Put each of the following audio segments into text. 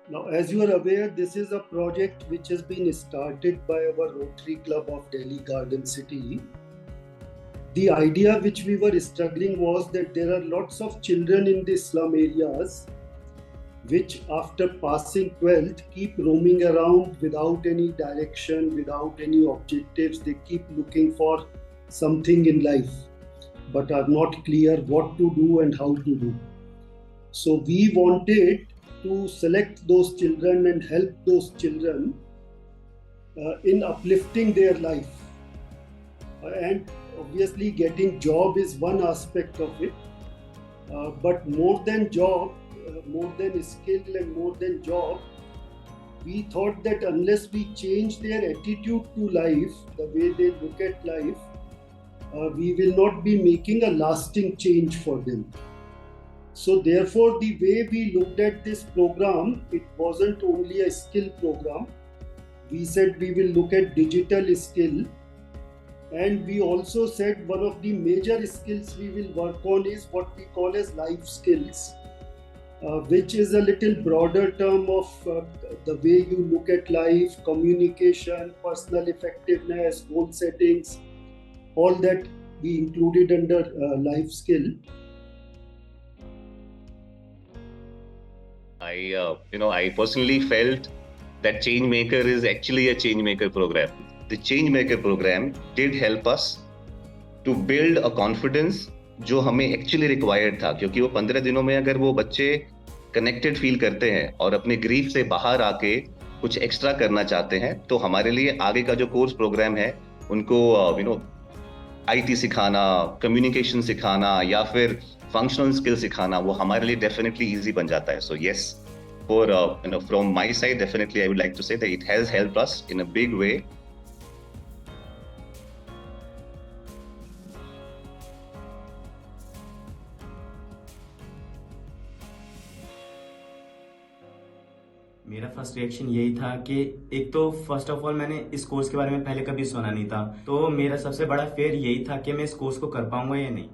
Now, as you are aware, this is a project which has been started by our Rotary Club of Delhi Garden City. The idea which we were struggling was that there are lots of children in the slum areas which, after passing 12th, keep roaming around without any direction, without any objectives. They keep looking for something in life but are not clear what to do and how to do. So, we wanted to select those children and help those children in uplifting their life. And obviously, getting job is one aspect of it, but more than job, more than skill and more than job, we thought that unless we change their attitude to life, the way they look at life, we will not be making a lasting change for them. So therefore, the way we looked at this program, it wasn't only a skill program. We said we will look at digital skill, and we also said one of the major skills we will work on is what we call as life skills, which is a little broader term of the way you look at life, communication, personal effectiveness, goal settings, all that we included under life skill. I personally felt that Changemaker is actually a Changemaker program. The Changemaker program did help us to build a confidence जो हमें actually required था, क्योंकि वो 15 दिनों में अगर वो बच्चे कनेक्टेड फील करते हैं और अपने ग्रीफ से बाहर आके कुछ एक्स्ट्रा करना चाहते हैं, तो हमारे लिए आगे का जो कोर्स प्रोग्राम है उनको आईटी सिखाना, कम्युनिकेशन सिखाना या फिर फंक्शनल स्किल सिखाना, वो हमारे लिए डेफिनेटली इजी बन जाता है. So yes, for from my side, definitely I would like to say that it has helped us in a big way. मेरा फर्स्ट रिएक्शन यही था कि एक तो फर्स्ट ऑफ ऑल मैंने इस कोर्स के बारे में पहले कभी सुना नहीं था, तो मेरा सबसे बड़ा फेयर यही था कि मैं इस कोर्स को कर पाऊंगा या नहीं.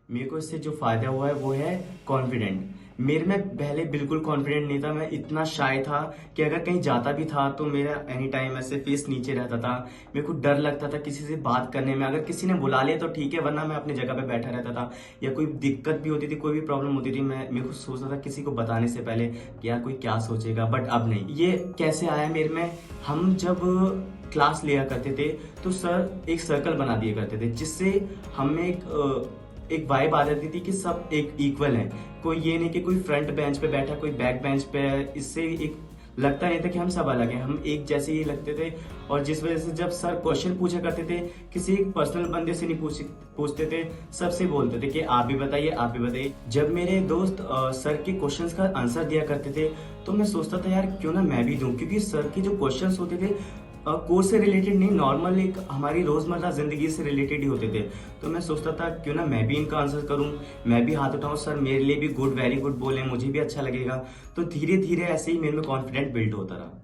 मेरे को इससे जो फायदा हुआ है वो है कॉन्फिडेंट. मेरे में पहले बिल्कुल कॉन्फिडेंट नहीं था. मैं इतना शाय था कि अगर कहीं जाता भी था तो मेरा एनी टाइम ऐसे फेस नीचे रहता था. मेरे को डर लगता था किसी से बात करने में. अगर किसी ने बुला लिया तो ठीक है, वरना मैं अपनी जगह पे बैठा रहता था. या कोई दिक्कत भी होती थी, कोई भी प्रॉब्लम होती थी, मेरे को सोचता था किसी को बताने से पहले कि यार कोई क्या सोचेगा. बट अब नहीं. ये कैसे आया मेरे में, हम जब क्लास लिया करते थे तो सर एक सर्कल बना दिया करते थे जिससे हमें एक वाइब आ जाती थी कि सब एक इक्वल है. कोई ये नहीं कि कोई फ्रंट बेंच पे बैठा, कोई बैक बेंच पे है. इससे एक लगता नहीं था कि हम सब अलग हैं, हम एक जैसे ही लगते थे. और जिस वजह से जब सर क्वेश्चन पूछा करते थे, किसी एक पर्सनल बंदे से नहीं पूछते थे, सबसे बोलते थे कि आप भी बताइए, आप भी बताइए. जब मेरे दोस्त सर के क्वेश्चंस का आंसर दिया करते थे तो मैं सोचता था यार क्यों ना मैं भी दूं, क्योंकि सर के जो क्वेश्चंस होते थे कोर्स से रिलेटेड नहीं, नॉर्मल एक हमारी रोजमर्रा जिंदगी से रिलेटेड ही होते थे. तो मैं सोचता था क्यों ना मैं भी इनका आंसर करूं, मैं भी हाथ उठाऊं, सर मेरे लिए भी गुड, वेरी गुड बोले, मुझे भी अच्छा लगेगा. तो धीरे धीरे ऐसे ही मेरे में कॉन्फिडेंट बिल्ड होता रहा.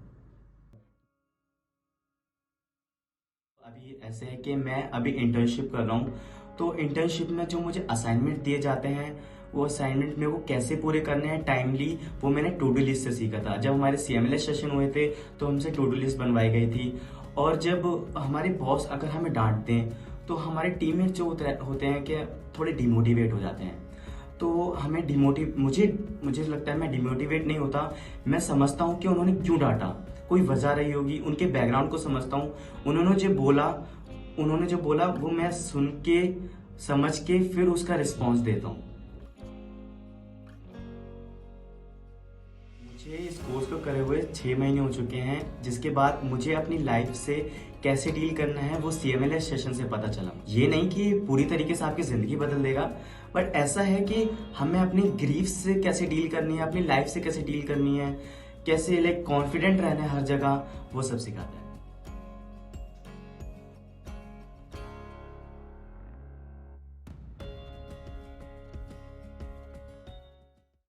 अभी ऐसे है कि मैं अभी इंटर्नशिप कर रहा हूँ. तो इंटर्नशिप में जो मुझे असाइनमेंट दिए जाते हैं, वो असाइनमेंट मेरे को कैसे पूरे करने हैं टाइमली, वो मैंने टू डू लिस्ट से सीखा था. जब हमारे CMLS सेशन हुए थे तो हमसे टू डू लिस्ट बनवाई गई थी. और जब हमारे बॉस अगर हमें डांटते हैं तो हमारे टीममेट जो होते हैं कि थोड़े डिमोटिवेट हो जाते हैं. तो हमें मुझे लगता है मैं डिमोटिवेट नहीं होता. मैं समझता हूँ कि उन्होंने क्यों डांटा, कोई वजह रही होगी, उनके बैकग्राउंड को समझता हूँ. उन्होंने जो बोला वो मैं सुन के समझ के फिर उसका रिस्पॉन्स देता हूँ. मुझे इस कोर्स को करे हुए 6 महीने हो चुके हैं, जिसके बाद मुझे अपनी लाइफ से कैसे डील करना है वो CMLS सेशन से पता चला. ये नहीं कि पूरी तरीके से आपकी जिंदगी बदल देगा, बट ऐसा है कि हमें अपनी ग्रीफ से कैसे डील करनी है, अपनी लाइफ से कैसे डील करनी है, कैसे कॉन्फिडेंट रहना है हर जगह, वो सब सिखाता है.